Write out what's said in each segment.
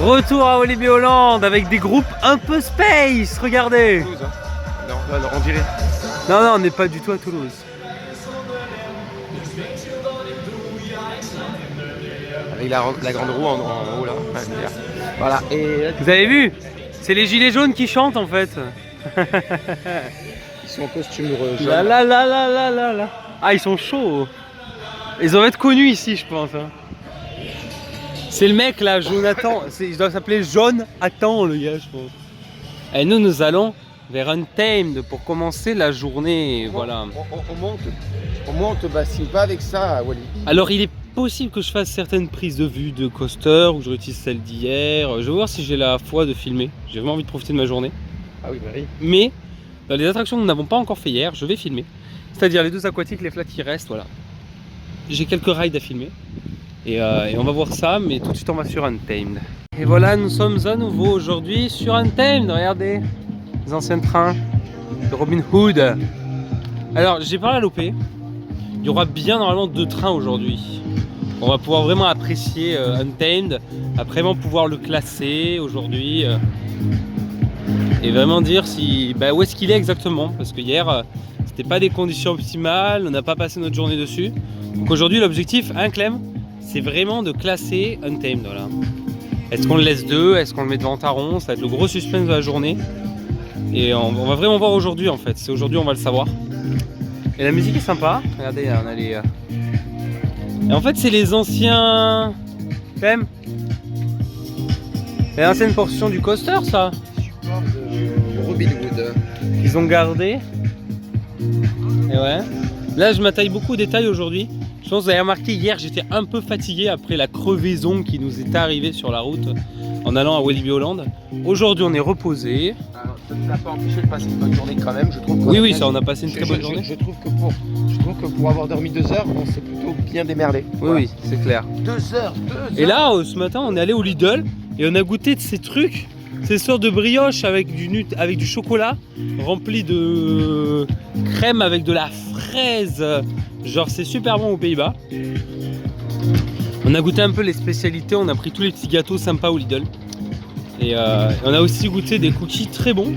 Retour à Walibi Holland avec des groupes un peu space, regardez. Toulouse, hein. Non, on dirait. Non, on n'est pas du tout à Toulouse. Avec la grande roue en haut là. Voilà. Et Vous avez vu? C'est les gilets jaunes qui chantent en fait. ils sont en costume jaune. Là. Ah, ils sont chauds. Ils doivent être connus ici, je pense. Hein. C'est le mec là, Jonathan. Il doit s'appeler Jonathan, le gars, je pense. Et nous allons vers Untamed pour commencer la journée. Voilà. On monte, bah si pas avec ça, Walibi. Alors, il est possible que je fasse certaines prises de vue de coaster ou que je réutilise celle d'hier. Je vais voir si j'ai la foi de filmer. J'ai vraiment envie de profiter de ma journée. Ah oui, bah oui. Mais dans les attractions que nous n'avons pas encore fait hier, je vais filmer. C'est-à-dire les deux aquatiques, les flats qui restent, voilà. J'ai quelques rides à filmer. Et on va voir ça, mais tout de suite on va sur Untamed. Et voilà, nous sommes à nouveau aujourd'hui sur Untamed. Regardez, les anciens trains de Robin Hood. Alors, j'ai pas la loupé. Il y aura bien normalement 2 trains aujourd'hui. On va pouvoir vraiment apprécier Untamed, à vraiment pouvoir le classer aujourd'hui. Et vraiment dire si, où est-ce qu'il est exactement. Parce que hier, c'était pas des conditions optimales, on n'a pas passé notre journée dessus. Donc aujourd'hui, l'objectif, Clem, c'est vraiment de classer Untamed. Voilà. Est-ce qu'on le laisse 2? Est-ce qu'on le met devant Taron? Ça va être le gros suspense de la journée. Et on va vraiment voir aujourd'hui en fait. C'est aujourd'hui on va le savoir. Et la musique est sympa. Regardez, on a les... Et en fait, c'est les anciens... Clem, les anciennes portions du coaster, ça. Support de Robin Hood. Ils ont gardé. Et ouais. Là, je m'attaille beaucoup aux détails aujourd'hui. Je pense que vous avez remarqué, hier, j'étais un peu fatigué après la crevaison qui nous est arrivée sur la route en allant à Walibi Holland. Aujourd'hui, on est reposé. Alors, ça ne nous a pas empêché de passer une bonne journée quand même. Je trouve Oui, ça, on a passé une très bonne journée. Je trouve que pour avoir dormi 2 heures, on s'est plutôt bien démerdé. Oui, Voilà. oui, c'est clair. 2 heures. Et là, ce matin, on est allé au Lidl et on a goûté de ces trucs, ces sortes de brioches avec du chocolat rempli de crème avec de la fraise. Genre, c'est super bon aux Pays-Bas. On a goûté un peu les spécialités, on a pris tous les petits gâteaux sympas au Lidl. Et on a aussi goûté des cookies très bons.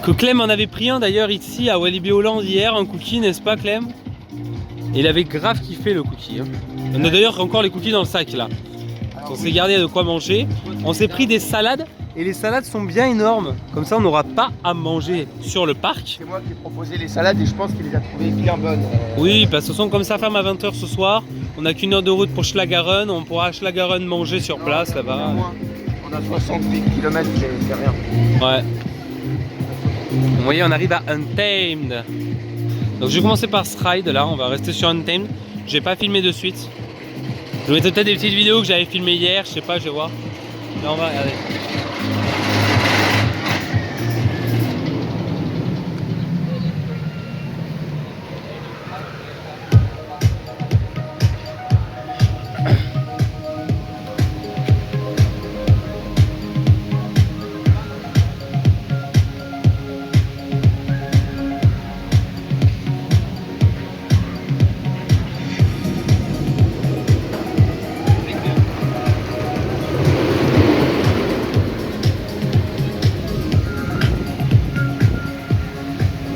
Que Clem en avait pris un d'ailleurs ici à Walibi Holland hier, un cookie, n'est-ce pas Clem? Et il avait grave kiffé le cookie. Hein. On a d'ailleurs encore les cookies dans le sac là. On s'est gardé de quoi manger. On s'est pris des salades et les salades sont bien énormes. Comme ça on n'aura pas à manger sur le parc. C'est moi qui ai proposé les salades et je pense qu'il les a trouvées bien bonnes. Oui, parce que ce sont comme ça ferme à 20 h ce soir. On n'a qu'1 heure de route pour Schlagaren. On pourra à Schlagaren manger sur place là-bas. On a 68 km, c'est rien. Ouais. Vous voyez, on arrive à Untamed. Donc je vais commencer par ce ride là, on va rester sur Untamed. J'ai pas filmé de suite. Je vous mettrai peut-être des petites vidéos que j'avais filmées hier, je sais pas, je vais voir. Là on va regarder.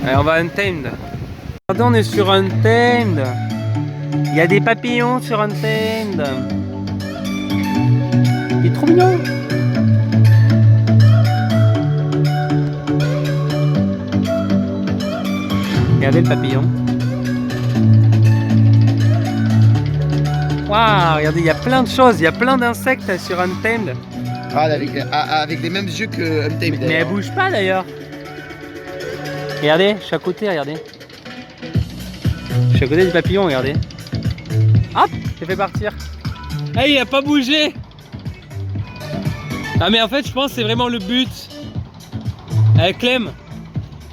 Allez, on va à Untamed. Regardez, on est sur Untamed. Il y a des papillons sur Untamed. Il est trop mignon. Regardez le papillon. Waouh, regardez, il y a plein de choses, il y a plein d'insectes sur Untamed. Ah, avec les mêmes yeux que Untamed. Mais elle bouge pas d'ailleurs. Regardez, chaque côté, regardez. Chaque côté du papillon, regardez. Hop, c'est fait partir. Ah, il a pas bougé. Ah mais en fait, je pense que c'est vraiment le but. Avec Clem,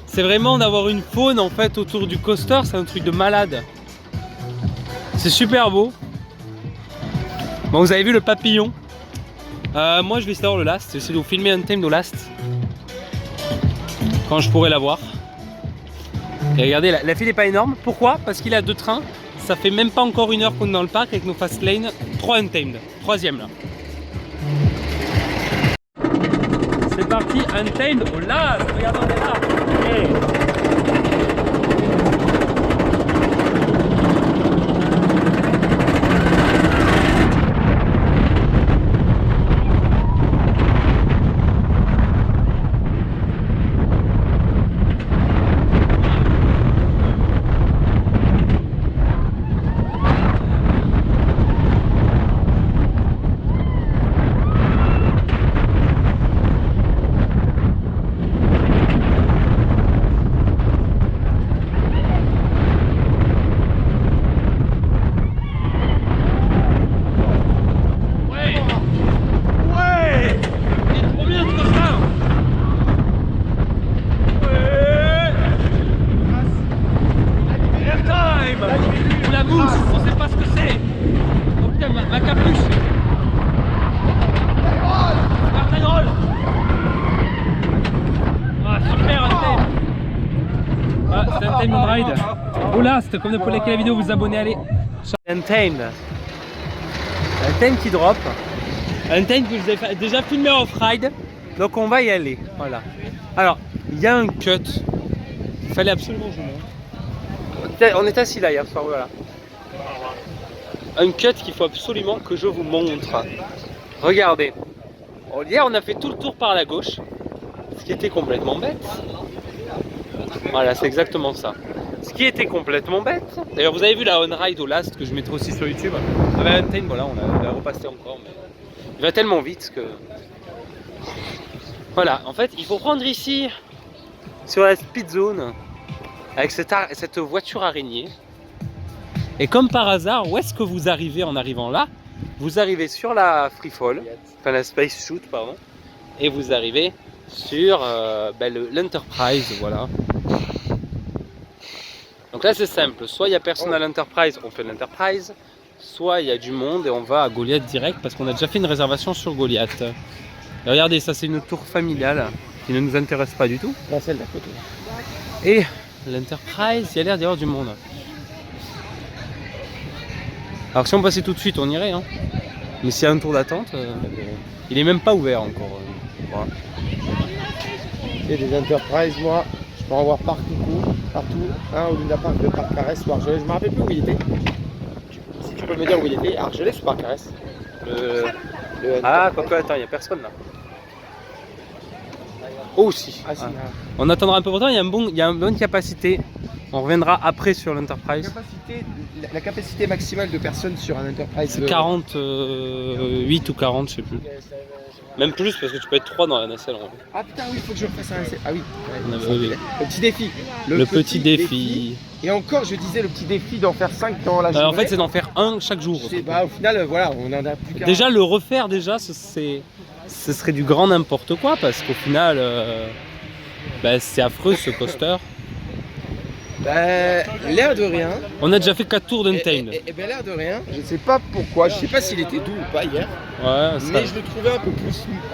c'est vraiment d'avoir une faune en fait autour du coaster, c'est un truc de malade. C'est super beau. Bon, vous avez vu le papillon. Moi, je vais essayer d'avoir le last. Je vais essayer de vous filmer Untamed au last. Quand je pourrai l'avoir. Et regardez, la file n'est pas énorme. Pourquoi? Parce qu'il a 2 trains. Ça fait même pas encore 1 heure qu'on est dans le parc avec nos fast lane. 3 Untamed. 3e là. parti Untamed au Last. Regardez, on est là. Hey. Ride. Au Last, comme ne pas liker la vidéo, vous abonner, allez. Untamed. Untamed qui drop. Untamed que je vous ai déjà filmé off-ride. Donc on va y aller. Voilà. Alors, il y a un cut. Il fallait absolument que je vous montre. On est assis là hier soir, voilà. Un cut qu'il faut absolument que je vous montre. Regardez. Hier on a fait tout le tour par la gauche. Ce qui était complètement bête. Voilà, c'est exactement ça. Ce qui était complètement bête. D'ailleurs, vous avez vu la on-ride au Last que je mettrai aussi sur YouTube. Avec Untamed, voilà, on l'a repassé encore. Mais il va tellement vite que. Voilà, en fait, il faut prendre ici, sur la speed zone, avec cette voiture araignée. Et comme par hasard, où est-ce que vous arrivez en arrivant là? Vous arrivez sur la Freefall, enfin la Space Shoot, pardon. Et vous arrivez sur l'Enterprise, voilà. Donc là c'est simple, soit il n'y a personne à l'Enterprise, on fait l'Enterprise, soit il y a du monde et on va à Goliath direct parce qu'on a déjà fait une réservation sur Goliath. Et regardez, ça c'est une tour familiale qui ne nous intéresse pas du tout. La celle d'à côté. Et l'Enterprise, il y a l'air d'y avoir du monde. Alors si on passait tout de suite on irait, hein. Mais s'il y a un tour d'attente, il est même pas ouvert encore. Voilà. Et des Enterprise, moi, je peux en voir partout. Un au Luna Park de Parc Caresse ou Argelès, je me rappelle plus où il était. Si tu peux me dire où il était, Argelès ou Parc Caresse Ah, quoi, attends, il n'y a personne là. Oh si, ah, si. On attendra un peu longtemps, il y a une bonne capacité. On reviendra après sur l'Enterprise. La capacité maximale de personnes sur un Enterprise, c'est 48 ou 40, je sais plus. Même plus parce que tu peux être 3 dans la nacelle en vrai. Ah putain, oui, il faut que je refasse un nacelle. Ah oui, le petit défi. Le petit défi. Et encore, je disais le petit défi d'en faire 5 dans la journée. En fait, c'est d'en faire un chaque jour. Au final, voilà, on en a plus qu'un. Déjà, le refaire, ce serait du grand n'importe quoi parce qu'au final, c'est affreux ce coaster. L'air de rien. On a déjà fait 4 tours d'Untamed. Et l'air de rien, je ne sais pas pourquoi, je ne sais pas s'il était doux ou pas hier. Ouais, mais je le trouvais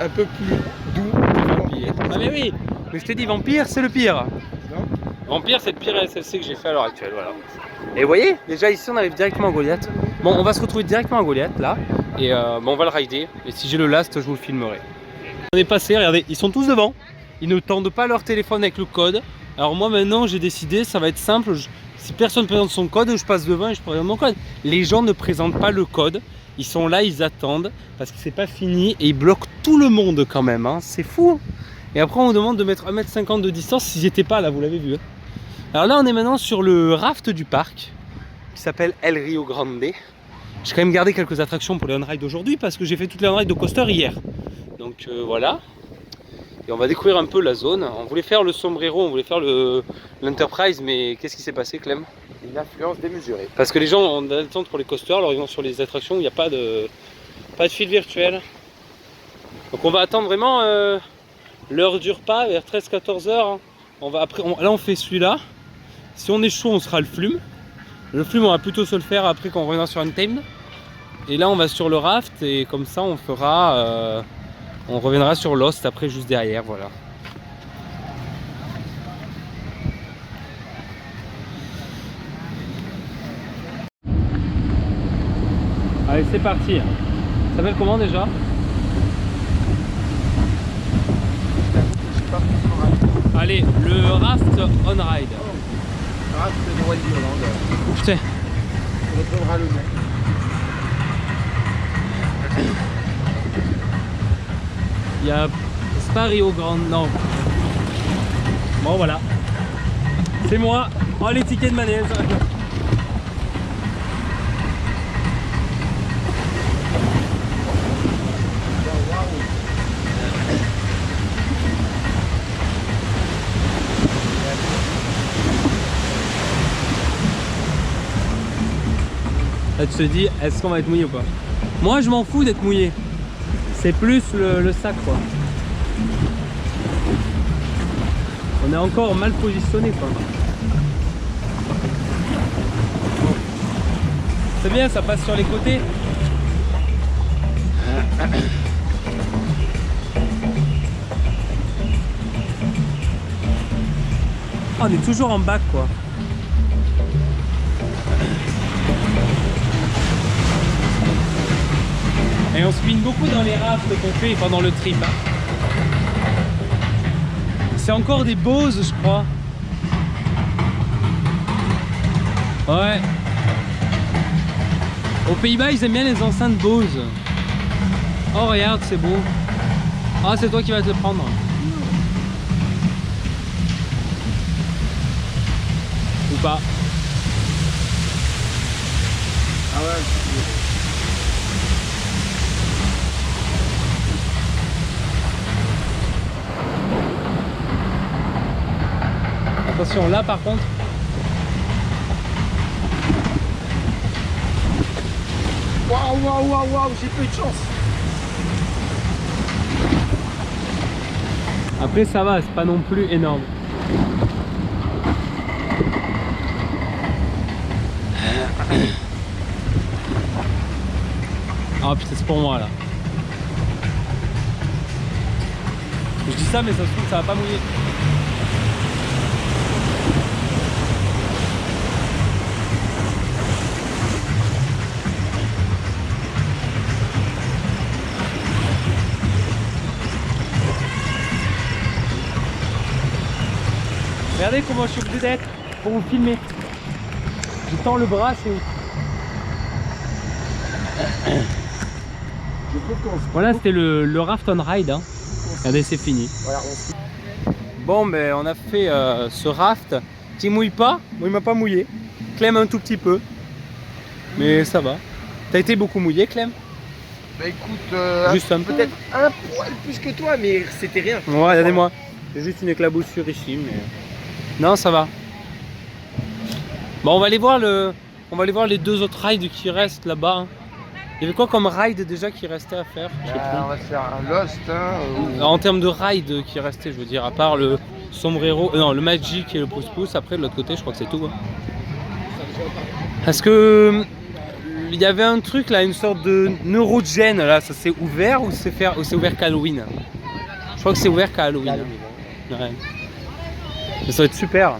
un peu plus doux que Vampire. Ah mais oui, mais je te dis Vampire c'est le pire. Non, Vampire c'est le pire SLC que j'ai fait à l'heure actuelle, voilà. Et vous voyez, déjà ici on arrive directement à Goliath. Bon, on va se retrouver directement à Goliath là. Et on va le rider. Et si j'ai le Last, je vous le filmerai. On est passé, regardez, ils sont tous devant. Ils ne tendent pas leur téléphone avec le code. Alors moi maintenant j'ai décidé, ça va être simple, si personne ne présente son code, je passe devant et je présente mon code. Les gens ne présentent pas le code, ils sont là, ils attendent, parce que c'est pas fini et ils bloquent tout le monde quand même, hein. C'est fou. Et après on me demande de mettre 1,50 m de distance si j'étais pas là, vous l'avez vu. Hein. Alors là on est maintenant sur le raft du parc, qui s'appelle El Rio Grande. J'ai quand même gardé quelques attractions pour les on-ride aujourd'hui, parce que j'ai fait toutes les on-ride de coaster hier. Donc voilà. Et on va découvrir un peu la zone. On voulait faire le Sombrero, on voulait faire l'Enterprise, mais qu'est-ce qui s'est passé, Clem? Une affluence démesurée. Parce que les gens ont d'attente pour les coasters, alors ils vont sur les attractions où il n'y a pas de fil virtuel. Donc on va attendre vraiment l'heure du repas, vers 13-14 heures. Là on fait celui-là. Si on est chaud, on sera le Flume. Le Flume, on va plutôt se le faire après quand on reviendra sur Untamed. Et là on va sur le raft et comme ça on fera... on reviendra sur Lost après juste derrière, voilà. Allez, c'est parti. Ça s'appelle comment déjà? Allez, le raft on ride. Raft de Wally Holland. Putain. On retrouvera le nom. Il y a Rio Grande, non. Bon voilà. C'est moi. Oh les tickets de manège. Là tu te dis, est-ce qu'on va être mouillé ou pas? Moi je m'en fous d'être mouillé. C'est plus le sac quoi. On est encore mal positionné quoi. C'est bien, ça passe sur les côtés. Oh, on est toujours en bac quoi. Et on spinne beaucoup dans les rafts qu'on fait pendant le trip. C'est encore des Bose, je crois. Ouais. Aux Pays-Bas, ils aiment bien les enceintes Bose. Oh, regarde, c'est beau. Ah, c'est toi qui vas te le prendre. Ou pas. Ah ouais. Attention, là par contre. Waouh, waouh, waouh, waouh, j'ai peu de chance. Après ça va, c'est pas non plus énorme. Ah putain, c'est pour moi là. Je dis ça mais ça se trouve ça va pas mouiller. Regardez comment je suis obligé d'être pour vous filmer. Je tends le bras, c'est où? Voilà, c'était le raft on ride. Hein. Regardez, c'est fini. Voilà, Bon, ben on a fait ce raft qui mouille pas. Moi, il m'a pas mouillé. Clem un tout petit peu. Mais ça va. T'as été beaucoup mouillé, Clem? Bah écoute, juste un peu. Peut-être un poil plus que toi, mais c'était rien. Ouais, regardez-moi. J'ai juste une éclaboussure ici, mais... Non, ça va. Bon, on va aller voir les deux autres rides qui restent là-bas. Hein. Il y avait quoi comme ride déjà qui restait à faire? Je sais plus. On va se faire un Lost. Hein, En termes de ride qui restait, je veux dire, à part le sombrero, non, le Magic et le pouce-pouce. Après, de l'autre côté, je crois que c'est tout. Hein. Parce que il y avait un truc là, une sorte de neurogène là, ça s'est ouvert ou c'est ouvert qu'à Halloween? Je crois que c'est ouvert qu'à Halloween. Ouais. Mais ça va être super.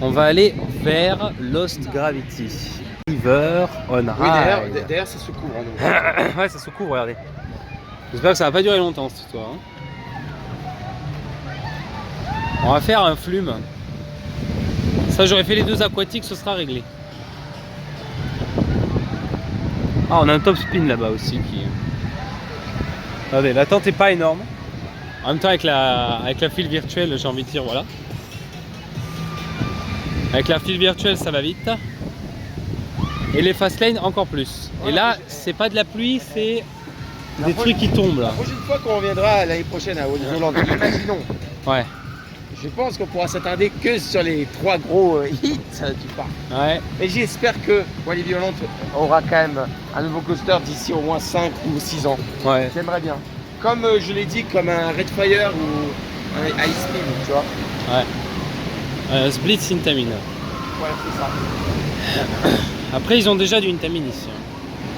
On va aller vers Lost Gravity. River on Ride. Oui, d'ailleurs, ça se couvre. Hein, ouais, ça se couvre, regardez. J'espère que ça va pas durer longtemps cette histoire. Hein. On va faire un flume. Ça, j'aurais fait les deux aquatiques, ce sera réglé. Ah, on a un top spin là-bas aussi qui. Regardez, la tente est pas énorme. En même temps, avec la file virtuelle, j'ai envie de dire, voilà. Avec la file virtuelle, ça va vite. Et les fast lane, encore plus. Et là, c'est pas de la pluie, c'est des trucs qui tombent là. La prochaine fois qu'on reviendra l'année prochaine à Hollande, imaginons. Ouais. Je pense qu'on pourra s'attarder que sur les 3 gros hits du parc. Ouais. Et j'espère que Wally Violente aura quand même un nouveau coaster d'ici au moins 5 ou 6 ans. Ouais. J'aimerais bien. Comme je l'ai dit, comme un Redfire ou un Ice Spin, tu vois. Ouais. Split Intamin. Voilà, c'est ça. Après, ils ont déjà du Intamin ici.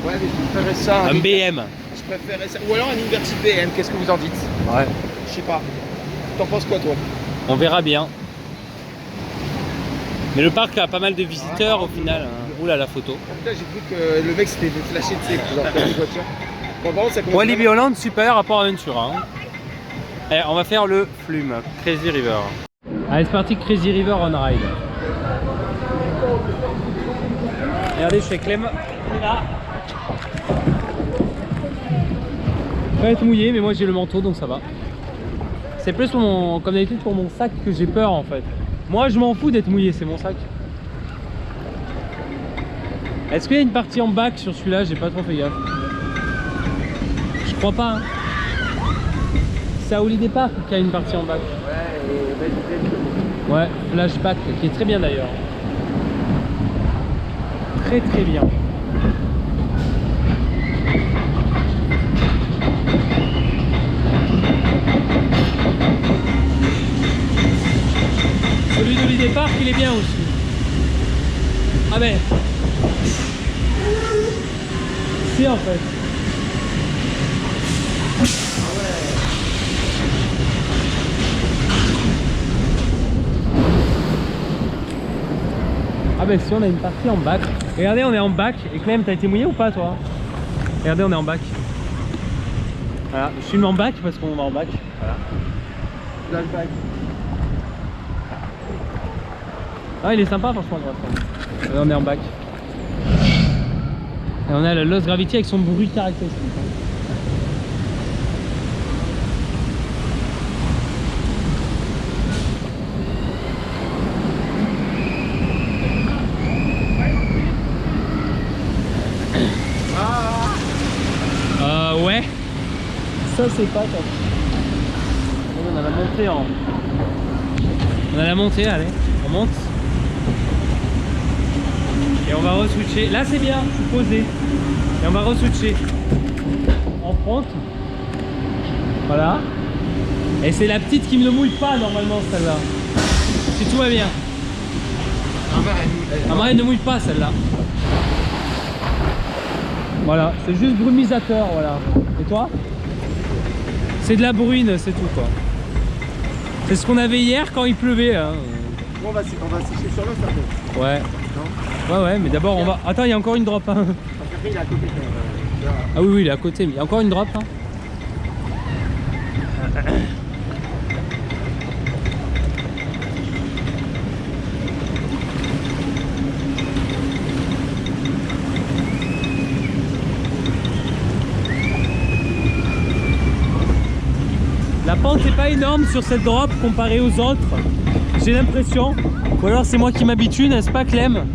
Ouais, mais je préférerais ça. Un BM. Je préférerais ça. Ou alors un Inverted BM, qu'est-ce que vous en dites? Ouais. Je sais pas. T'en penses quoi, toi? On verra bien. Mais le parc a pas mal de visiteurs au final. Hein. Oula, la photo. Là, j'ai cru que le mec s'était flashé de ses voitures. Pendant, ça commence. Walibi Holland, super, rapport Aventura. Hein. Allez, on va faire le Flume, Crazy River. Allez, c'est parti, Crazy River on ride. Regardez, je suis avec Clem. On est là. Il va être mouillé, mais moi j'ai le manteau donc ça va. C'est plus pour mon, comme d'habitude pour mon sac que j'ai peur en fait. Moi je m'en fous d'être mouillé, c'est mon sac. Est-ce qu'il y a une partie en bac sur celui-là? J'ai pas trop fait gaffe. Je crois pas. Hein. C'est à Holiday Park qu'il y a une partie en bac. Ouais, Flashback, qui est très bien d'ailleurs. Très très bien. Celui de Holiday Park, il est bien aussi. Ah ben. Si en fait. Ah ben si, on a une partie en bac. Regardez, on est en bac. Et Clem, t'as été mouillé ou pas toi? Regardez, on est en bac. Voilà, je filme en bac parce qu'on va en bac. Voilà. Bac. Ah, il est sympa franchement. Là, on est en bac. Et on a le Lost Gravity avec son bruit caractéristique. Ouais. Ça c'est pas top. On a la montée en... On a la montée, allez, on monte. Et on va re-switcher. Là c'est bien, je suis posé. Et on va re-switcher en front. Voilà. Et c'est la petite qui ne mouille pas normalement celle-là. Si tout va bien. Ah, elle ne mouille pas celle-là. Voilà, c'est juste brumisateur, voilà. Et toi? C'est de la bruine, c'est tout quoi. C'est ce qu'on avait hier quand il pleuvait. Hein. Bon, on va sécher sur l'eau, ça peut. Ouais. Non, ouais, mais d'abord on va... Attends, il y a encore une drop. Hein. Parce qu'après, il est à côté. Ah oui, il est à côté, mais il y a encore une drop. Hein. La pente n'est pas énorme sur cette drop comparée aux autres, j'ai l'impression. Ou alors c'est moi qui m'habitue, n'est-ce pas Clem?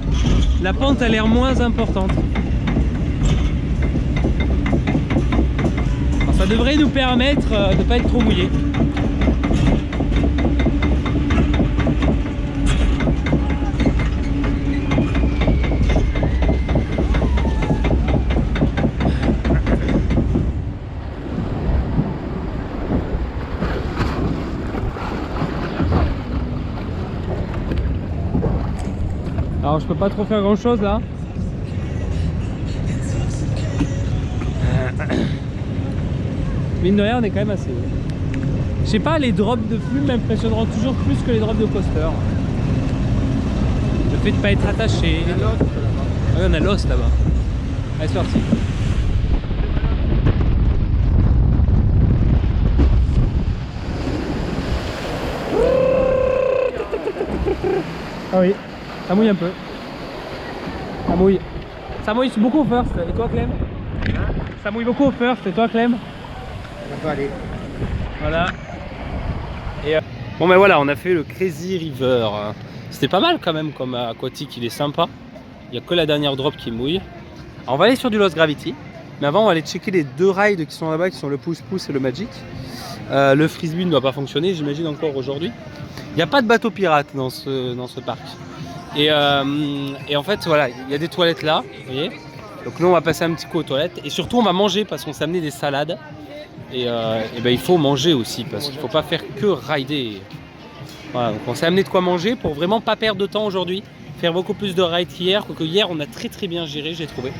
La pente a l'air moins importante. Alors, ça devrait nous permettre de ne pas être trop mouillé. Alors je peux pas trop faire grand chose là. Mine de rien on est quand même assez haut. Je sais pas, les drops de flux m'impressionneront toujours plus que les drops de coaster. Le fait de pas être attaché. Ouais, on a l'os là-bas. Allez c'est parti. Ah oui. Ça mouille un peu. Ça mouille. Ça mouille beaucoup au first. Et toi Clem? Ça mouille beaucoup au first. Et toi Clem? On peut aller. Voilà. Et bon ben voilà, on a fait le Crazy River. C'était pas mal quand même comme aquatique, il est sympa. Il n'y a que la dernière drop qui mouille. Alors, on va aller sur du Lost Gravity. Mais avant on va aller checker les deux rides qui sont là-bas, qui sont le Pouce Pouce et le Magic. Le Frisbee ne doit pas fonctionner, j'imagine encore aujourd'hui. Il n'y a pas de bateau pirate dans ce parc. Et en fait voilà, il y a des toilettes là, vous voyez. Donc nous on va passer un petit coup aux toilettes. Et surtout on va manger parce qu'on s'est amené des salades. Et ben, il faut manger aussi parce qu'il ne faut pas faire que rider. Voilà, donc on s'est amené de quoi manger pour vraiment pas perdre de temps aujourd'hui. Faire beaucoup plus de rides qu'hier. Quoique hier on a très bien géré, j'ai trouvé.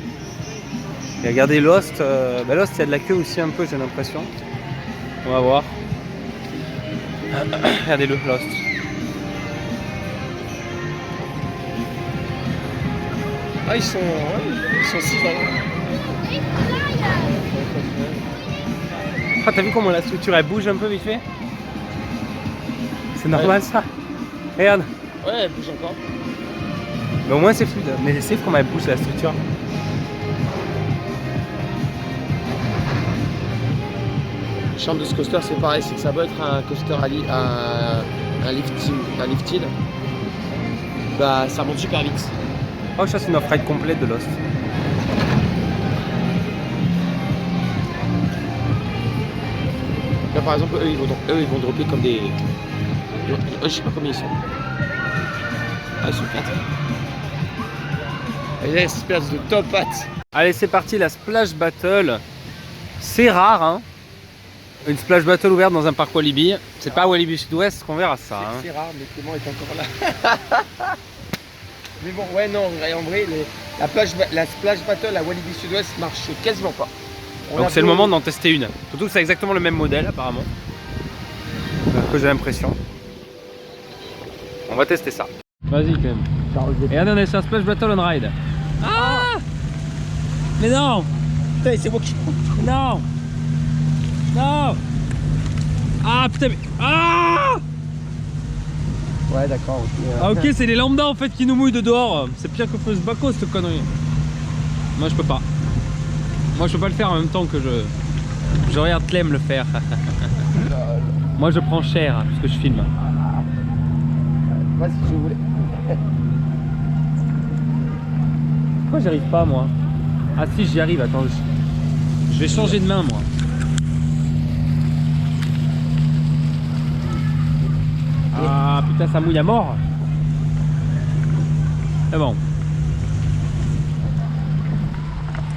Et regardez Lost, ben Lost il y a de la queue aussi un peu j'ai l'impression. On va voir. Regardez-le Lost. Ah ils sont 6 là. Ah, t'as vu comment la structure elle bouge un peu vite fait? C'est normal ça. Regarde. Ouais, elle bouge encore. Mais au moins c'est fluide. Mais c'est comment elle bouge la structure. Le charme de ce coaster, c'est pareil, c'est que ça peut être un coaster un lifting, bah ça monte super vite. Oh, ça c'est une off-ride complète de Lost. Là par exemple, eux ils vont dropper comme des. Je sais pas combien ils sont. Ah, ils sont 4. Et là, espèce de top hat. Allez, c'est parti, la Splash Battle. C'est rare, hein. Une Splash Battle ouverte dans un parc Walibi. C'est pas Walibi Sud-Ouest qu'on verra ça. C'est rare, mais Clément est encore là. Mais bon, ouais, non, en vrai, la Splash Battle à Walibi Sud-Ouest marche quasiment pas. Donc c'est le moment d'en tester une. Surtout que c'est exactement le même modèle apparemment. Que j'ai l'impression. On va tester ça. Vas-y Clem. Et on est sur Splash Battle on Ride. Ah, mais non. Putain, c'est moi qui... Non. Non. Ah putain mais... Ah. Ouais d'accord. Ah ok, c'est les lambda en fait qui nous mouillent de dehors. C'est pire que First Baco cette connerie. Moi je peux pas. Moi je peux pas le faire en même temps que je regarde Clem le faire. Moi je prends cher parce que je filme. Moi si je voulais. Pourquoi j'y arrive pas moi? Ah si, j'y arrive, attends. Je vais changer de main moi. Ah putain, ça mouille à mort. C'est bon.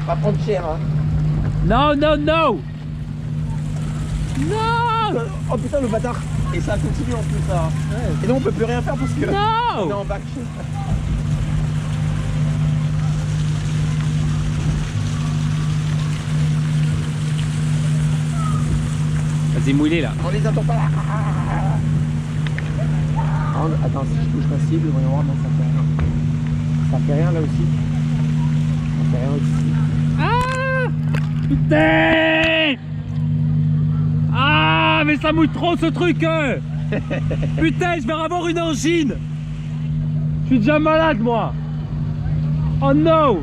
Pas prendre cher hein. Non, non, non. Non. Oh putain le bâtard. Et ça continue en plus ça. Ouais. Et non on peut plus rien faire parce que non. on est en bac. Vas-y, mouillez là. On les attend pas là. Attends, si je touche ma cible, voyons voir, non ça fait rien. Ça fait rien là aussi. Ça fait rien aussi. Ah putain. Ah mais ça mouille trop ce truc. Putain, je vais avoir une angine. Je suis déjà malade moi. Oh no.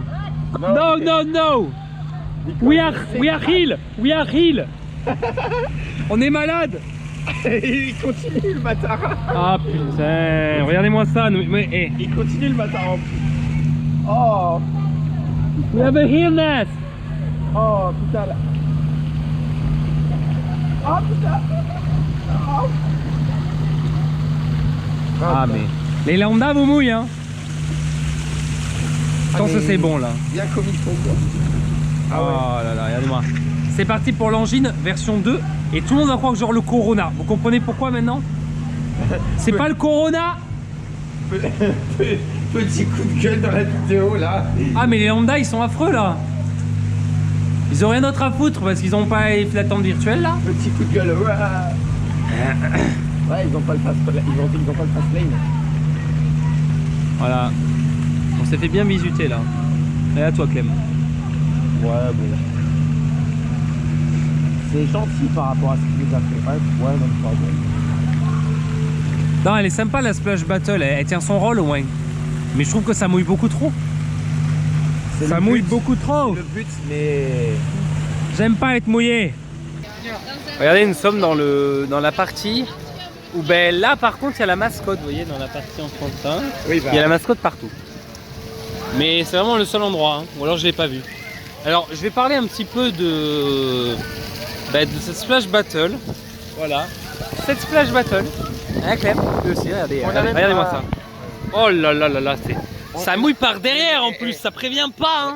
No, no, no. We are heal. We are heal. On est malade. Il continue le bâtard. Ah putain, regardez-moi ça. Mais, hey. Il continue le bâtard en plus. Oh. We have a healness. Oh putain là. Oh putain. Oh. Ah mais les lambda vous mouillent hein. Tant que c'est bon là. Bien comme il faut quoi. Ah ouais. Oh là là, regardez-moi. C'est parti pour l'angine version 2 et tout le monde va croire que genre le Corona. Vous comprenez pourquoi maintenant? C'est pas le Corona. Petit coup de gueule dans la vidéo là. Ah mais les lambda ils sont affreux là. Ils ont rien d'autre à foutre parce qu'ils ont pas les flatantes virtuelles là. Petit coup de gueule. Ouais, ils ont pas le fast lane. Voilà. On s'est fait bien bisuter là. Et à toi Clem. Ouais bon. C'est gentil par rapport à ce qu'il nous a fait. Ouais, même pas bon. Non, elle est sympa la Splash Battle, elle tient son rôle au moins. Mais je trouve que ça mouille beaucoup trop. Ça mouille beaucoup trop. C'est le but, mais... J'aime pas être mouillé. Regardez, nous sommes dans la partie où ben là par contre il y a la mascotte, vous voyez, dans la partie en 35. Oui, bah. Il y a la mascotte partout. Mais c'est vraiment le seul endroit, hein. Ou alors je l'ai pas vu. Alors je vais parler un petit peu de cette Splash Battle. Voilà. Cette Splash Battle. Hein Clem, aussi, regardez-moi ça. Oh là là là là, ça mouille par derrière en plus, ça prévient pas hein.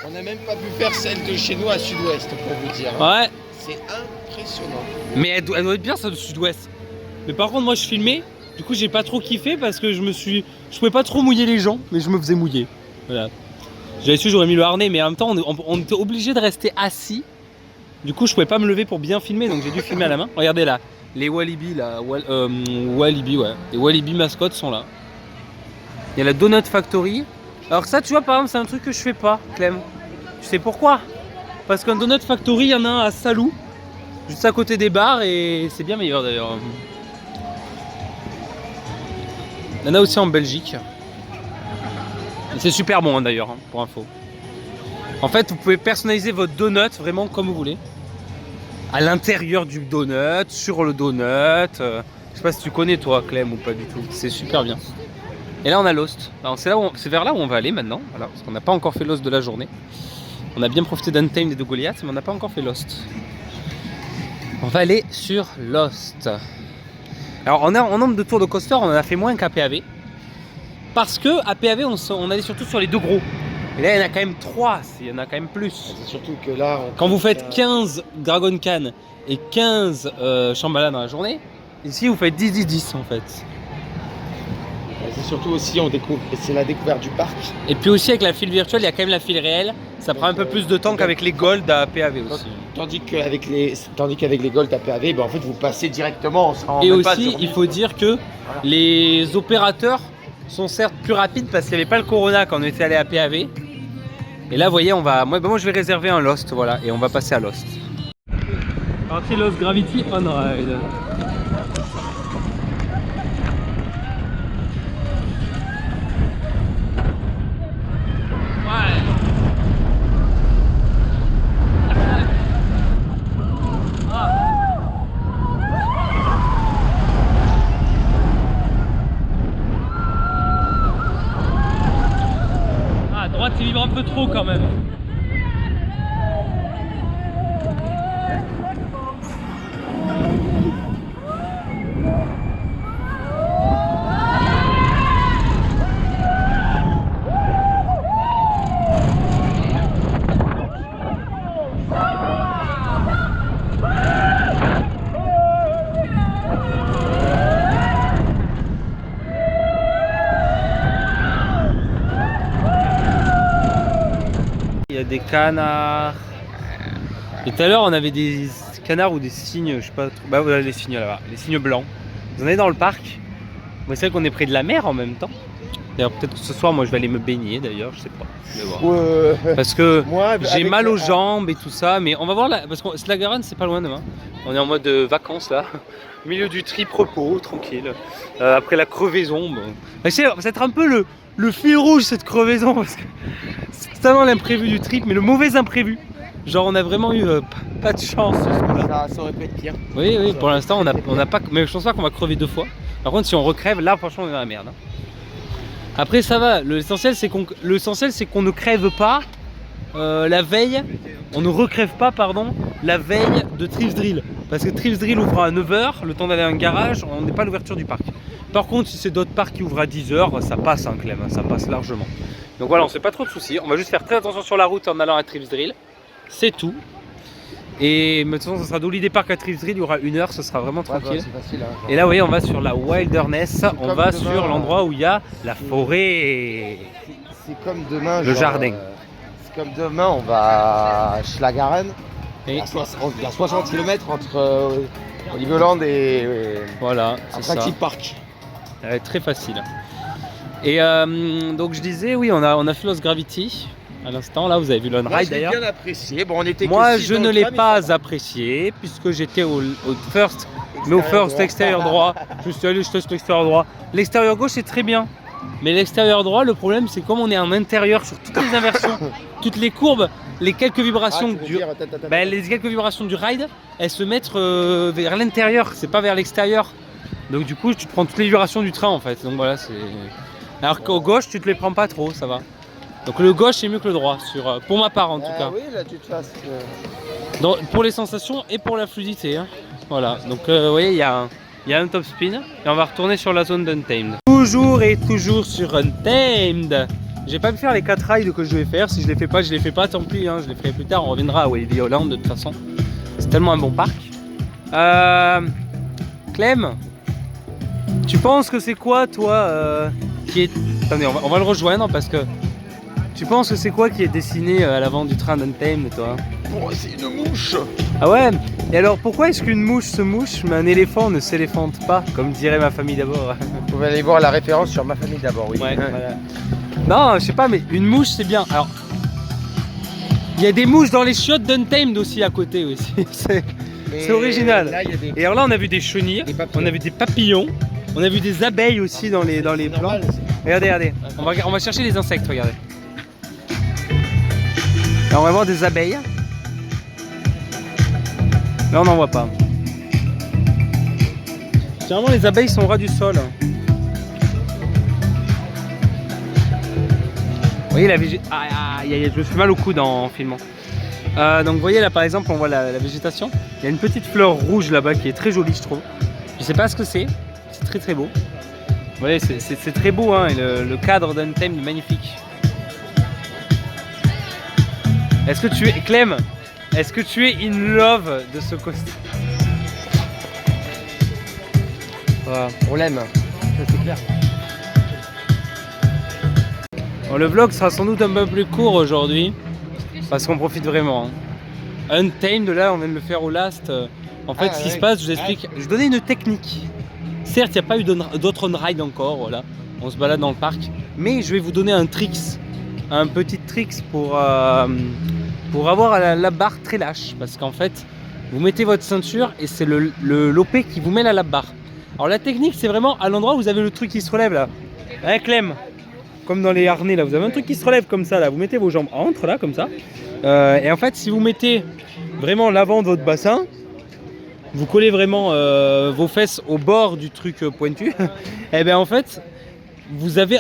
On n'a même pas pu faire celle de chez nous à Sud-Ouest pour vous dire. Ouais. C'est impressionnant. Mais elle doit être bien ça de Sud-Ouest. Mais par contre moi je filmais, du coup j'ai pas trop kiffé parce que je pouvais pas trop mouiller les gens, mais je me faisais mouiller. Voilà. J'avais su j'aurais mis le harnais, mais en même temps on était obligé de rester assis. Du coup je pouvais pas me lever pour bien filmer, donc j'ai dû filmer à la main. Regardez là, les Walibi là, Walibi ouais, les Walibi mascottes sont là. Il y a la Donut Factory. Alors ça tu vois par exemple c'est un truc que je fais pas, Clem. Tu sais pourquoi? parce qu'un Donut Factory, il y en a un à Salou, juste à côté des bars, et c'est bien meilleur d'ailleurs. Il y en a aussi en Belgique. C'est super bon hein, d'ailleurs, hein, pour info. En fait, vous pouvez personnaliser votre donut vraiment comme vous voulez. À l'intérieur du donut, sur le donut. Je sais pas si tu connais toi, Clem, ou pas du tout. C'est super bien. Et là, on a Lost. C'est vers là où on va aller maintenant. Voilà, parce qu'on n'a pas encore fait Lost de la journée. On a bien profité d'Untamed et de Goliath, mais on n'a pas encore fait Lost. On va aller sur Lost. Alors, en nombre de tours de coaster, on en a fait moins qu'à PAV. Parce que à PAV, on allait surtout sur les deux gros. Et là, il y en a quand même 3, il y en a quand même plus. C'est surtout que là... Quand vous faites 15 Dragon Khan et 15 Shambhala dans la journée, ici vous faites 10-10-10 en fait. C'est surtout aussi, c'est la découverte du parc. Et puis aussi avec la file virtuelle, il y a quand même la file réelle. Ça prend un peu plus de temps qu'avec les Gold à PAV aussi. Tandis qu'avec les Gold à PAV, ben en fait vous passez directement. Et aussi, il faut dire que les opérateurs sont certes plus rapides parce qu'il n'y avait pas le Corona quand on était allé à PAV. Et là, vous voyez, moi je vais réserver un Lost, voilà, et on va passer à Lost. Partie Lost Gravity on Ride. À droite, il vibre un peu trop quand même. Il y a des canards. Et tout à l'heure, on avait des canards ou des cygnes, je sais pas trop. Bah voilà les cygnes là-bas, les cygnes blancs. Vous en avez dans le parc. Moi, c'est vrai qu'on est près de la mer en même temps. D'ailleurs, peut-être que ce soir, moi, je vais aller me baigner d'ailleurs, je sais pas. Je vais voir. Parce que j'ai mal aux jambes et tout ça, mais on va voir là, parce que Slaggeren, c'est pas loin demain. On est en mode vacances là, au milieu du trip repos, tranquille. Après la crevaison, bon. Ça va être un peu le fil rouge cette crevaison, parce que c'est totalement l'imprévu du trip, mais le mauvais imprévu. Genre, on a vraiment eu pas de chance. Ça aurait pu être pire. Oui, pour l'instant, on n'a pas. Mais je pense pas qu'on va crever 2 fois. Par contre, si on recrève, là, franchement, on est dans la merde. Hein. Après, ça va. L'essentiel, c'est qu'on ne crève pas la veille. On ne recrève pas, pardon, la veille de Thrift Drill. Parce que Thrift Drill ouvre à 9 h, le temps d'aller à un garage, on n'est pas à l'ouverture du parc. Par contre, si c'est d'autres parcs qui ouvrent à 10 h, ça passe, hein, Clem, ça passe largement. Donc voilà, on ne se fait pas trop de soucis. On va juste faire très attention sur la route en allant à Thrift Drill. C'est tout. Et de toute façon, ça sera d'Holiday Park à Thrift Drill, il y aura 1 heure, ce sera vraiment tranquille. Bah, facile, hein, et là, vous voyez, on va sur la Wilderness, on va sur l'endroit où il y a la forêt. C'est comme demain. Le jardin. C'est comme demain, on va à Slaggeren. Il y a 60 km entre Oliveland et voilà, c'est ça. Park. Ça va être très facile. Et donc je disais, oui, on a fait Lost Gravity. À l'instant, là, vous avez vu l'on-ride d'ailleurs. J'ai bien apprécié. Bon, on était moi, je ne l'ai pas apprécié puisque j'étais au first, mais au first extérieur droit. Je suis allé, je teste l'extérieur droit. L'extérieur gauche, c'est très bien. Mais l'extérieur droit, le problème, c'est comme on est en intérieur sur toutes les inversions, toutes les courbes, les quelques vibrations les quelques vibrations du ride, elles se mettent vers l'intérieur, c'est pas vers l'extérieur. Donc du coup, tu te prends toutes les vibrations du train en fait. Donc voilà, c'est. Alors qu'au gauche, tu te les prends pas trop, ça va. Donc le gauche est mieux que le droit, pour ma part en tout cas. Oui, là tu te fasses. Pour les sensations et pour la fluidité. Hein. Voilà, donc vous voyez, il y a un top spin et on va retourner sur la zone d'Untamed. Toujours sur Untamed. J'ai pas pu faire les 4 rides que je devais faire. Si je les fais pas, tant pis. Hein. Je les ferai plus tard. On reviendra à Walibi Holland de toute façon. C'est tellement un bon parc. Clem, tu penses que c'est quoi toi qui est. Attendez, on va le rejoindre parce que. Tu penses que c'est quoi qui est dessiné à l'avant du train d'Untamed, toi? Oh, c'est une mouche. Ah ouais? Et alors pourquoi est-ce qu'une mouche se mouche mais un éléphant ne s'éléphante pas, comme dirait ma famille d'abord? Vous pouvez aller voir la référence sur ma famille d'abord, oui. Ouais, voilà. Non, je sais pas, mais une mouche c'est bien. Alors, Il y a des mouches dans les chiottes d'Untamed aussi à côté aussi. C'est original. Là, il y a des... Et alors là, on a vu des chenilles, on a vu des papillons, on a vu des abeilles aussi dans les plants. Regardez, regardez. On va chercher les insectes, regardez. Là, on va voir des abeilles. Là, on n'en voit pas. Généralement, les abeilles sont au ras du sol. Vous voyez la végétation. Je me fais mal au coude en filmant. Donc vous voyez là par exemple on voit la végétation. Il y a une petite fleur rouge là-bas qui est très jolie je trouve. Je sais pas ce que c'est très très beau. Vous voyez c'est très beau hein, et le cadre d'Untamed est magnifique. Est-ce que tu es Clem? Est-ce que tu es in love de ce costume? Voilà, on l'aime, c'est clair. Bon, le vlog sera sans doute un peu plus court aujourd'hui. Parce qu'on profite vraiment. Untamed, là, on vient de le faire au last. En fait, ce qui se passe, je vous explique. Je donnais une technique. Certes, il n'y a pas eu d'autres on-ride encore, voilà. On se balade dans le parc. Mais je vais vous donner un tricks. Un petit tricks pour avoir la barre très lâche. Parce qu'en fait, vous mettez votre ceinture et c'est le lopé qui vous met la barre. Alors la technique, c'est vraiment à l'endroit où vous avez le truc qui se relève là. Hein, Clem? Comme dans les harnais là, vous avez un truc qui se relève comme ça là, vous mettez vos jambes entre là comme ça. Et en fait si vous mettez vraiment l'avant de votre bassin, vous collez vraiment vos fesses au bord du truc pointu, et bien en fait vous avez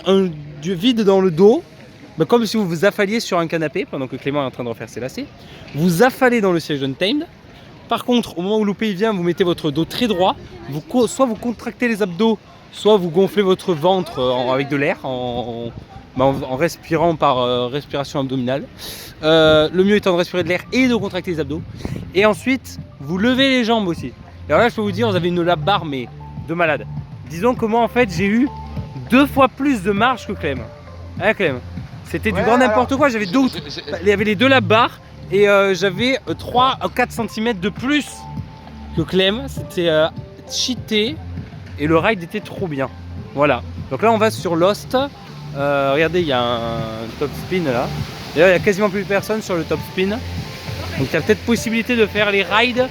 du vide dans le dos, comme si vous vous affaliez sur un canapé pendant que Clément est en train de refaire ses lacets. Vous affalez dans le siège d'Untamed. Par contre au moment où l'OP vient, vous mettez votre dos très droit, soit vous contractez les abdos, soit vous gonflez votre ventre avec de l'air en respirant par respiration abdominale. Le mieux étant de respirer de l'air et de contracter les abdos. Et ensuite, vous levez les jambes aussi. Et alors là, je peux vous dire, vous avez une lap bar mais de malade. Disons que moi, en fait, j'ai eu 2 fois plus de marche que Clem. Hein, Clem? C'était du grand n'importe quoi. J'avais il y avait les 2 lap bars et j'avais 3 à 4 cm de plus que Clem. C'était cheaté. Et le ride était trop bien. Voilà. Donc là on va sur Lost. Regardez, il y a un top spin là. D'ailleurs il n'y a quasiment plus personne sur le top spin. Donc il y a peut-être possibilité de faire les rides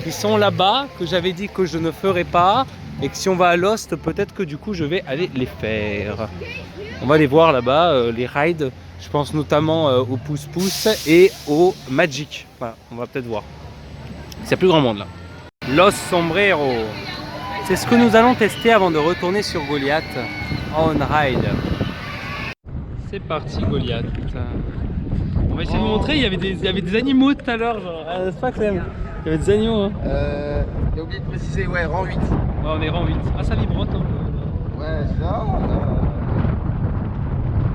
qui sont là-bas, que j'avais dit que je ne ferais pas. Et que si on va à Lost, peut-être que du coup je vais aller les faire. On va les voir là-bas, les rides. Je pense notamment au pouce-pouce et au Magic. Voilà, on va peut-être voir. C'est plus grand monde là. Los Sombreros. C'est ce que nous allons tester avant de retourner sur Goliath on ride. C'est parti Goliath. On va essayer de vous montrer, il y avait des animaux tout à l'heure. C'est pas Clem. Il y avait des animaux. Hein. J'ai oublié de préciser, ouais, rang 8. Ouais, on est rang 8. Ah, ça vibrote un peu. Ouais, ça.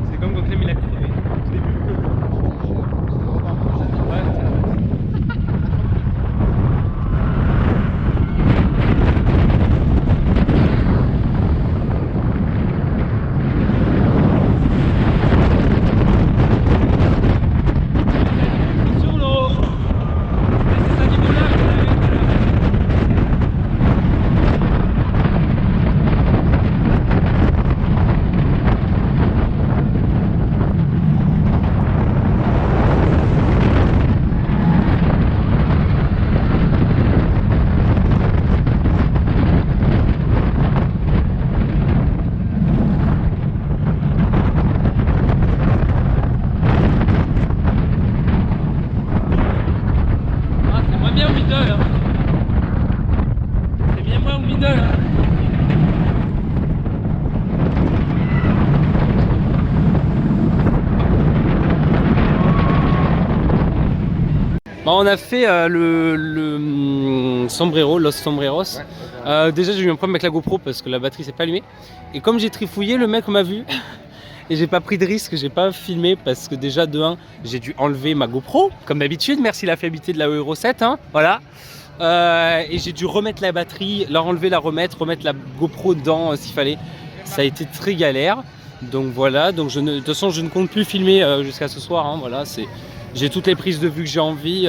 C'est comme quand Clem il a crevé. Au début. Ouais, on a fait le sombrero, Los Sombreros. Ouais, déjà j'ai eu un problème avec la GoPro parce que la batterie s'est pas allumée. Et comme j'ai trifouillé, le mec m'a vu. Et j'ai pas pris de risque, j'ai pas filmé parce que déjà de 1, j'ai dû enlever ma GoPro. Comme d'habitude, merci la fiabilité de la Euro 7, hein, voilà. Et j'ai dû remettre la batterie, la enlever, la remettre la GoPro dedans s'il fallait. Ça a été très galère. Donc voilà, donc de toute façon je ne compte plus filmer jusqu'à ce soir, hein, voilà, j'ai toutes les prises de vue que j'ai envie.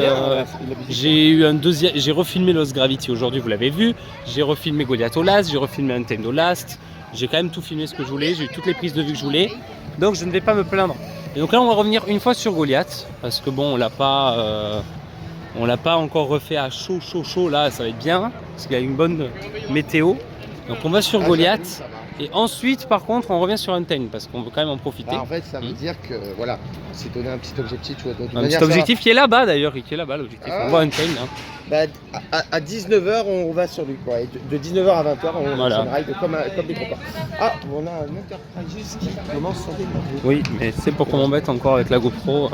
J'ai refilmé Lost Gravity aujourd'hui, vous l'avez vu. J'ai refilmé Goliath au last, j'ai refilmé Untamed au last. J'ai quand même tout filmé ce que je voulais, j'ai eu toutes les prises de vue que je voulais. Donc je ne vais pas me plaindre. Et donc là on va revenir une fois sur Goliath, parce que bon on l'a pas encore refait à chaud là, ça va être bien, parce qu'il y a une bonne météo. Donc on va sur Goliath, et ensuite par contre on revient sur Untamed, parce qu'on veut quand même en profiter. En fait ça veut dire que voilà, on s'est donné un petit objectif. Tu vois, un petit objectif qui est là-bas d'ailleurs, qui est là-bas l'objectif, on voit Untamed. Hein. Bah, à 19h on va sur lui, quoi. Et de 19h à 20h on voilà. ride comme des copains. Ah, on a un Enterprise qui commence son démarrage. Oui, mais c'est pour qu'on m'embête encore avec la GoPro.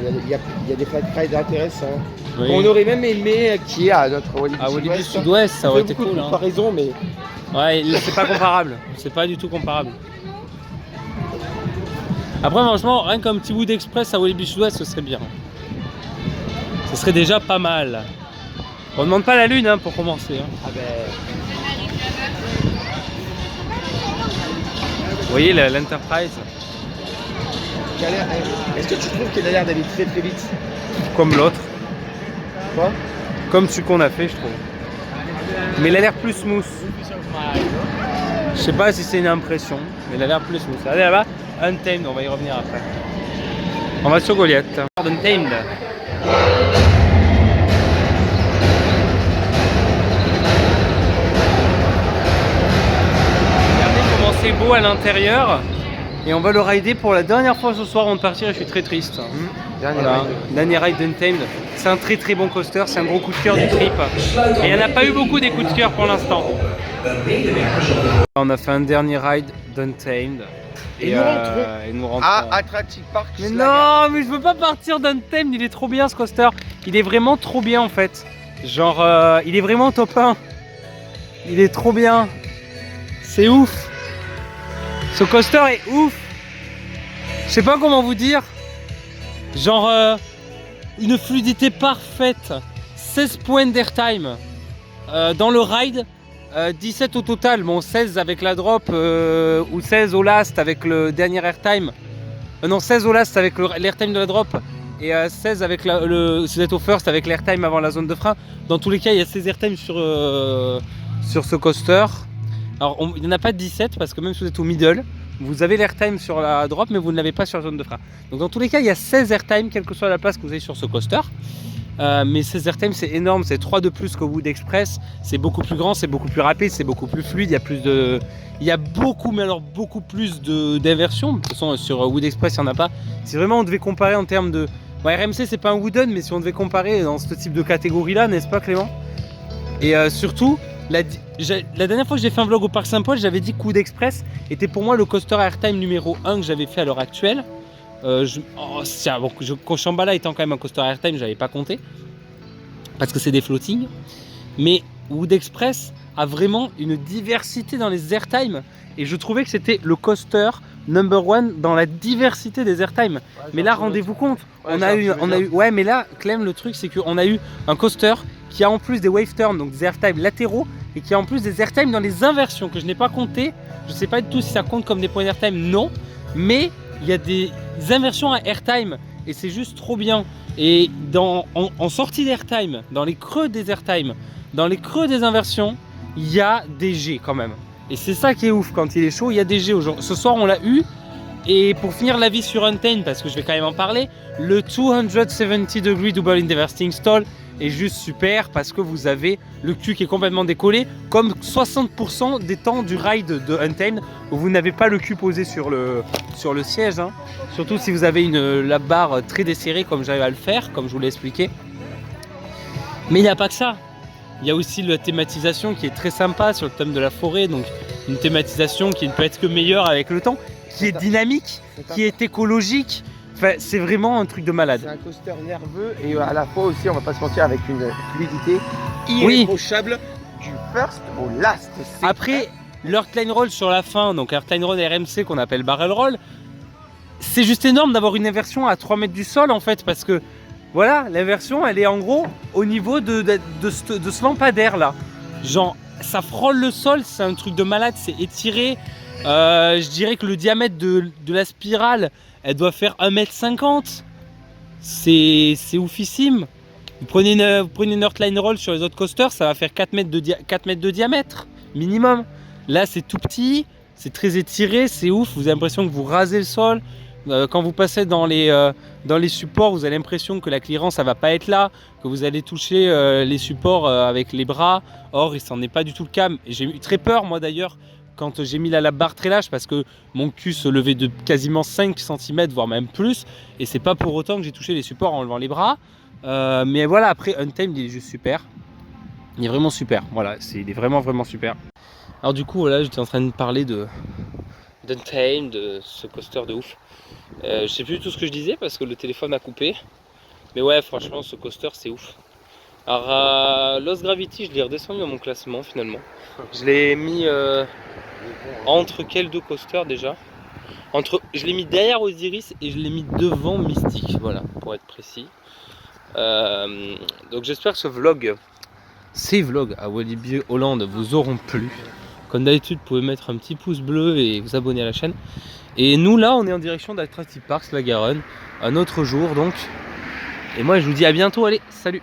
Il y a des flat rides intéressants. Oui. On aurait même aimé qu'il y ait à notre Walibi Sud-Ouest, ça aurait été cool. Hein. Comparaison, mais ouais, c'est pas comparable. C'est pas du tout comparable. Après, franchement, rien qu'un petit Wood Express à Walibi Sud-Ouest, ce serait bien. Ce serait déjà pas mal. On demande pas la lune hein, pour commencer. Hein. Ah ben... Vous voyez l'Enterprise. Est-ce que tu trouves qu'elle a l'air d'aller très très vite? Comme l'autre. Quoi? Comme celui qu'on a fait, je trouve. Mais il a l'air plus smooth. Je sais pas si c'est une impression, mais il a l'air plus smooth. Allez là-bas, Untamed, on va y revenir après. On va sur Goliath. Untamed. Regardez comment c'est beau à l'intérieur. Et on va le rider pour la dernière fois ce soir avant de partir et je suis très triste. Dernier ride d'Untamed. C'est un très très bon coaster, c'est un gros coup de cœur du trip. Et il n'y en a pas eu beaucoup des coups de cœur pour l'instant. On a fait un dernier ride d'Untamed. Et nous rentrons. Attractive Park. Mais non, mais je veux pas partir d'Untamed, il est trop bien ce coaster. Il est vraiment trop bien en fait. Genre, il est vraiment top 1. Il est trop bien. C'est ouf. Ce coaster est ouf. Je sais pas comment vous dire. Genre une fluidité parfaite. 16 points d'airtime dans le ride. 17 au total. Bon 16 avec la drop ou 16 au last avec le dernier airtime. Non 16 au last avec l'airtime de la drop. Et 16 avec si vous êtes au first avec l'airtime avant la zone de frein. Dans tous les cas il y a 16 airtime sur ce coaster. Alors il n'y en a pas 17 parce que même si vous êtes au middle, vous avez l'airtime sur la drop mais vous ne l'avez pas sur la zone de frein. Donc dans tous les cas il y a 16 airtime quelle que soit la place que vous avez sur ce coaster. Mais 16 airtime c'est énorme, c'est 3 de plus qu'au Wood Express. C'est beaucoup plus grand, c'est beaucoup plus rapide, c'est beaucoup plus fluide, il y a beaucoup mais alors beaucoup plus d'inversions. De toute façon sur Wood Express il n'y en a pas. Si vraiment on devait comparer en termes de... Bon, RMC c'est pas un wooden mais si on devait comparer dans ce type de catégorie là, n'est-ce pas Clément? Et surtout la dernière fois que j'ai fait un vlog au Parc Saint-Paul, j'avais dit que Wood Express était pour moi le coaster airtime numéro 1 que j'avais fait à l'heure actuelle. Shambhala étant quand même un coaster airtime, je n'avais pas compté parce que c'est des floatings. Mais Wood Express a vraiment une diversité dans les airtime et je trouvais que c'était le coaster number 1 dans la diversité des airtime. Ouais, mais là, rendez-vous compte, on a eu, ouais, mais là, Clem, le truc, c'est qu'on a eu un coaster qui a en plus des wave turns, donc des airtime latéraux, et qui a en plus des airtime dans les inversions que je n'ai pas compté. Je ne sais pas du tout si ça compte comme des points d'airtime, non, mais il y a des inversions à airtime et c'est juste trop bien. Et en sortie d'airtime, dans les creux des airtime, dans les creux des inversions, il y a des G quand même. Et c'est ça qui est ouf, quand il est chaud, il y a des G aujourd'hui. Ce soir on l'a eu. Et pour finir l'avis sur Untamed, parce que je vais quand même en parler, le 270 degree double inverting stall est juste super parce que vous avez le cul qui est complètement décollé, comme 60% des temps du ride de Untamed où vous n'avez pas le cul posé sur le siège, hein. Surtout si vous avez la barre très desserrée comme j'arrive à le faire, comme je vous l'ai expliqué. Mais il n'y a pas que ça. Il y a aussi la thématisation qui est très sympa sur le thème de la forêt, donc une thématisation qui ne peut être que meilleure avec le temps, qui est dynamique, qui est écologique. Enfin, c'est vraiment un truc de malade. C'est un coaster nerveux et à la fois aussi, on va pas se mentir, avec une fluidité irréprochable du first au last. Après, l'Earthline Roll sur la fin, donc Earthline Roll RMC qu'on appelle Barrel Roll, c'est juste énorme d'avoir une inversion à 3 mètres du sol en fait, parce que voilà, l'inversion elle est en gros au niveau de ce lampadaire là. Genre, ça frôle le sol, c'est un truc de malade, c'est étiré. Je dirais que le diamètre de la spirale, elle doit faire 1m50. C'est oufissime. Vous prenez une Earthline Roll sur les autres coasters, ça va faire 4 mètres de diamètre minimum. Là c'est tout petit, c'est très étiré, c'est ouf, vous avez l'impression que vous rasez le sol. Quand vous passez dans les supports, vous avez l'impression que la clearance ça va pas être là, que vous allez toucher les supports avec les bras. Or, il s'en est pas du tout le cas. J'ai eu très peur moi d'ailleurs quand j'ai mis la barre très lâche parce que mon cul se levait de quasiment 5 cm voire même plus, et c'est pas pour autant que j'ai touché les supports en levant les bras. Mais voilà, après Untamed il est juste super. Il est vraiment super, voilà, il est vraiment super. Alors du coup voilà, j'étais en train de parler d'Untamed, de ce coaster de ouf. Je sais plus tout ce que je disais parce que le téléphone a coupé. Mais ouais, franchement, ce coaster c'est ouf. Alors, Lost Gravity, je l'ai redescendu dans mon classement finalement. Je l'ai mis entre quels deux coasters déjà? Je l'ai mis derrière Osiris et je l'ai mis devant Mystic, voilà, pour être précis. Donc j'espère que ces vlogs à Walibi Holland vous auront plu. Comme d'habitude, vous pouvez mettre un petit pouce bleu et vous abonner à la chaîne. Et nous là, on est en direction d'Attractive Parks La Garonne, un autre jour donc. Et moi je vous dis à bientôt, allez, salut!